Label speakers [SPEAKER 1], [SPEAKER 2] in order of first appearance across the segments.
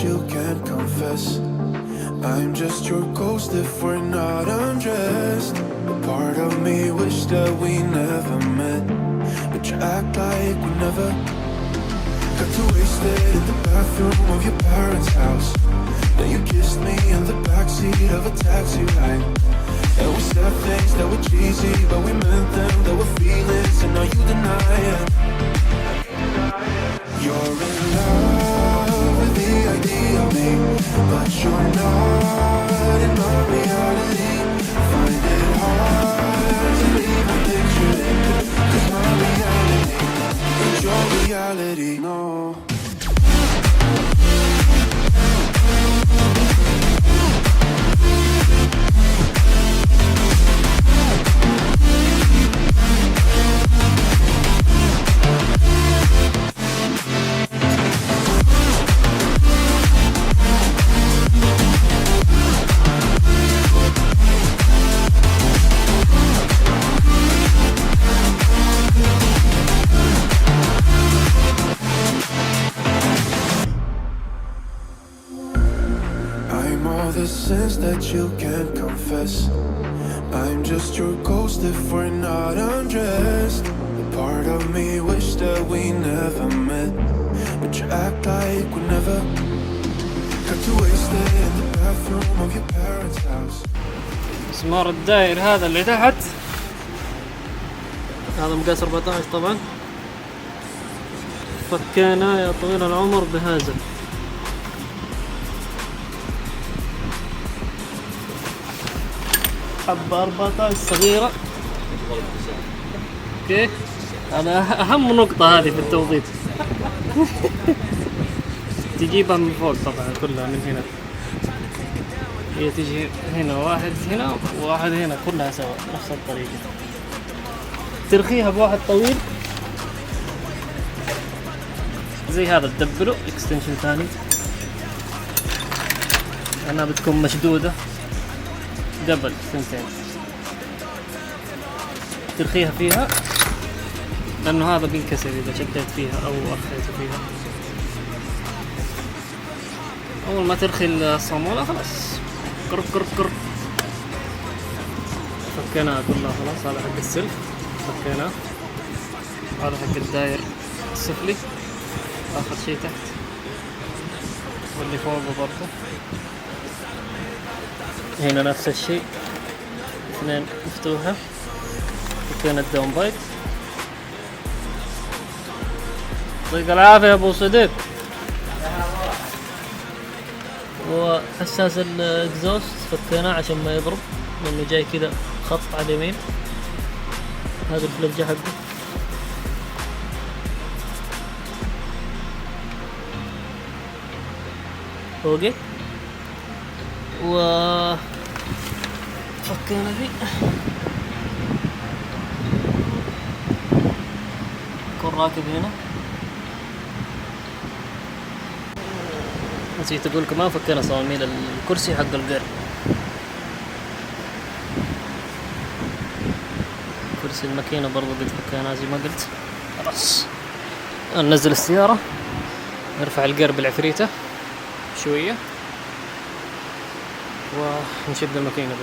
[SPEAKER 1] you can't confess. I'm just your ghost if we're not undressed. A part of me wish that we never met, but you act like we never. Got too wasted in the bathroom of your parents' house. Then you kissed me in the backseat of a taxi ride. And we said things that were cheesy, but we meant them. There were feelings, and now you deny it. You're in love with the idea of me, but you're not in my reality. Find it hard to even picture it, 'cause my reality ain't your reality, no. Sense that you can't confess. I'm just your ghost if we're not undressed. A part of me wish that we never met, but you act like we never. Got too wasted in the bathroom of your parents' house.
[SPEAKER 2] مسمار الداير هذا اللي تحت، هذا مقاس 14 طبعا. فكينا يا طويل العمر بهذا. حبة 14 صغيرة. اوكي، هذا أهم نقطة هذه في التوضيب. تجيبها من فوق طبعا كلها من هنا، هي تجي هنا واحد هنا وواحد هنا، كلها سوا نفس الطريقة. ترخيها بواحد طويل زي هذا، تدبله اكستنشن ثاني، أنا بتكون مشدودة دبل سنتين. ترخيها فيها لأنه هذا بينكسر إذا شديت فيها أو أخذت فيها. أول ما ترخي الصامولة خلاص قرب قرب قرب. فكيناها كلها خلاص. هذا حق السلك فكيناه، هذا حق الداير السفلي آخر شيء تحت، واللي فوقه برضه هنا نفس الشيء، اثنين مفتوحة. فكينا الداون بايت. يعطيك العافية يا ابو صديق. وحساس الاكزوست فكيناه عشان ما يضرب، لانه جاي كذا خط على اليمين. هذا الفلجة حقه. فوقي وفكينا فيه. يكون راكب هنا. نسيت اقول كمان فكينا صواميل الكرسي حق القر، كرسي المكينة برضو قد فكيناه زي ما قلت. خلاص ننزل السيارة، نرفع القر بالعفريتة شوية ونشد المكينة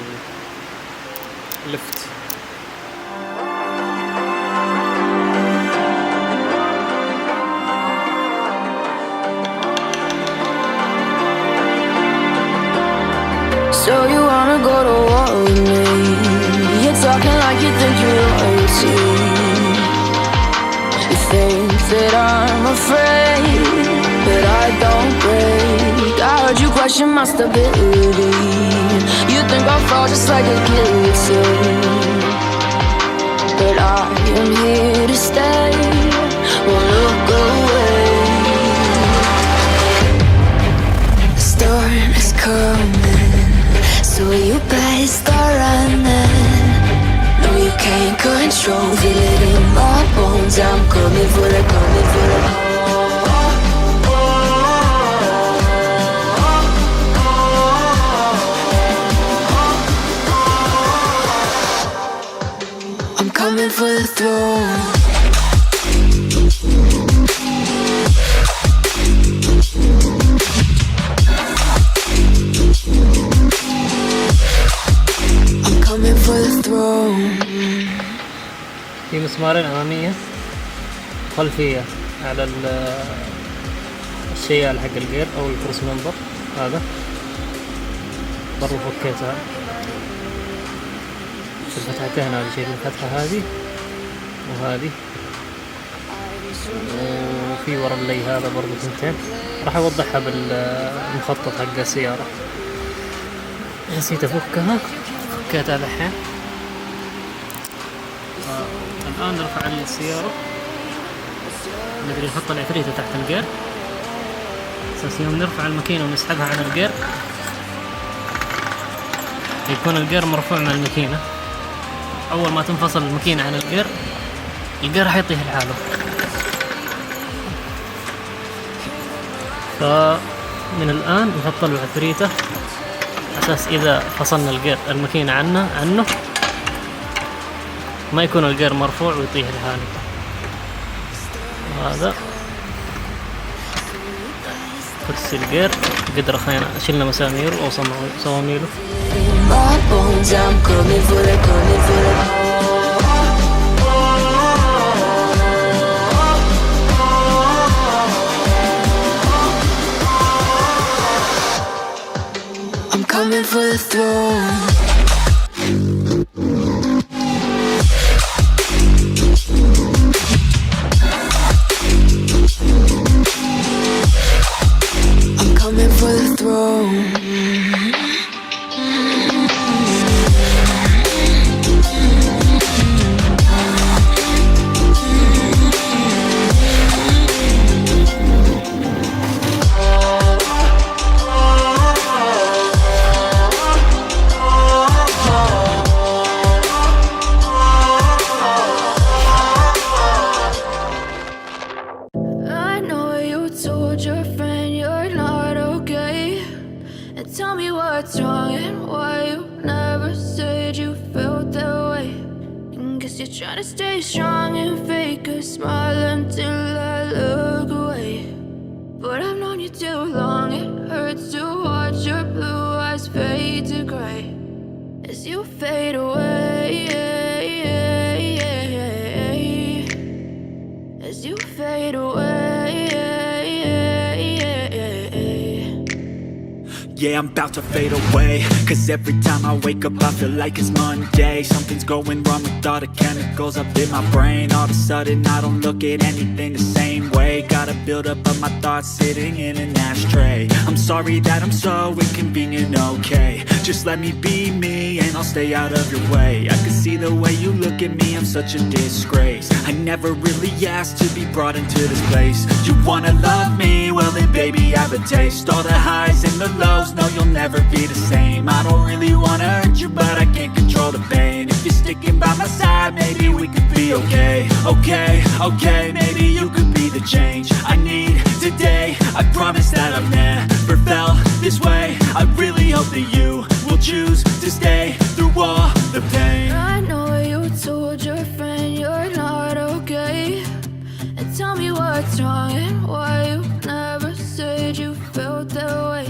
[SPEAKER 2] باللفت.
[SPEAKER 3] So you wanna go to war with me? You're talking like you think you're royalty. You think that I'm afraid, but I don't break. I heard you question my stability. You think I'll fall just like a guillotine, but I am here to stay. Won't look away. The storm is coming, so you better start running. No, you can't control, feel it in my bones. I'm coming for the, coming for the. I'm coming for the throne. coming for the throne.
[SPEAKER 2] في مسمارين أمامية خلفية على الشيال حق الجير أو الكروس ممبر هذا برضو فكيتها الفتحتين هذه شيء الفتحة هذه وهذه وفي ورا اللي هذا برضو ثنتين راح أوضحها بالمخطط حق السيارة. نسيت أفكها فكيتها الحين. الآن نرفع السيارة ندري نحط العفريتة تحت الجير أساس يوم نرفع المكينة ونسحبها عن الجير يكون الجير مرفوع مع المكينة. أول ما تنفصل المكينة عن الجير راح يطيح لحاله. فمن الآن نحط له عفريتة أساس إذا فصلنا المكينة عنه ما يكون الجير مرفوع ويطيح لحاله. هذا كرسي الجير قد رخينا شلنا مساميره أو صواميله.
[SPEAKER 3] I'm coming for the throne. For the throne. I know you told your friend you're not okay. And tell me what's wrong and why you never said you felt that way. And guess you're trying to stay strong and fake a smile until I look away. But I've known you too long, it hurts to watch your blue eyes fade to gray as you fade away. As you fade away.
[SPEAKER 4] Yeah, I'm about to fade away, cause every time I wake up I feel like it's Monday. Something's going wrong with all the chemicals up in my brain. All of a sudden I don't look at anything the same way. Gotta build up of my thoughts sitting in an ashtray. I'm sorry that I'm so inconvenient, okay. Just let me be me and I'll stay out of your way. I can see the way you look at me, I'm such a disgrace. I never really asked to be brought into this place. You wanna love me? Well then baby I have a taste. All the highs and the lows, no you'll never be the same. I don't really wanna hurt you but I can't control the pain. If you're sticking by my side maybe we could be okay. Okay, maybe you could be the change I need today. I promise that I've never felt this way. I really hope that you will choose to stay through all the pain.
[SPEAKER 3] I know you told your friend you're not okay. And tell me what's wrong and why you never said you felt that way.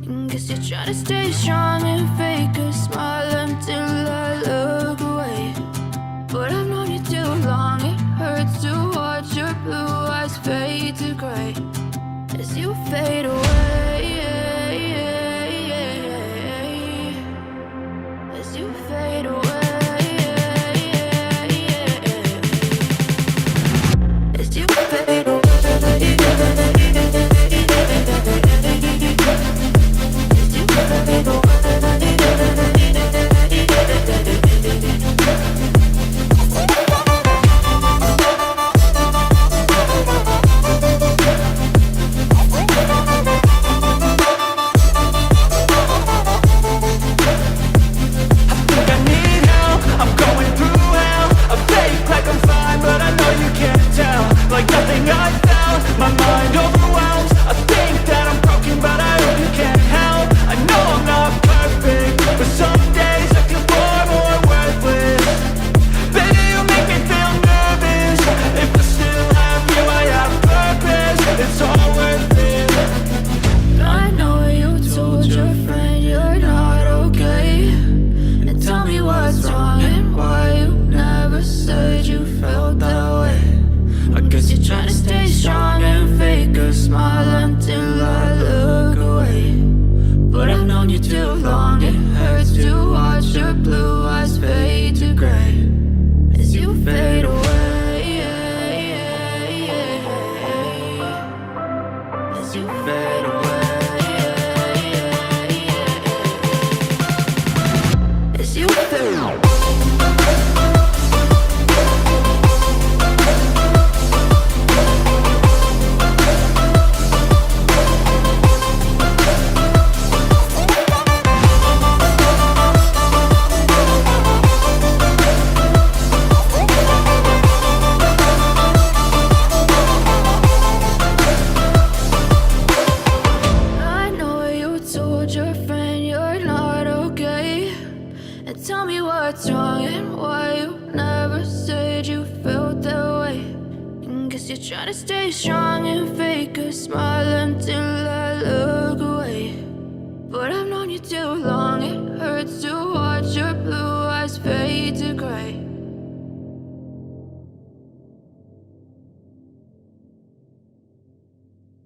[SPEAKER 3] And guess you're trying to stay strong and fake a smile until I look away. But I've known you too long, it hurts to watch your blue eyes fade to gray as you fade away. as you feel. Tell me what's wrong and why you never said you felt that way. And guess you're trying to stay strong and fake a smile until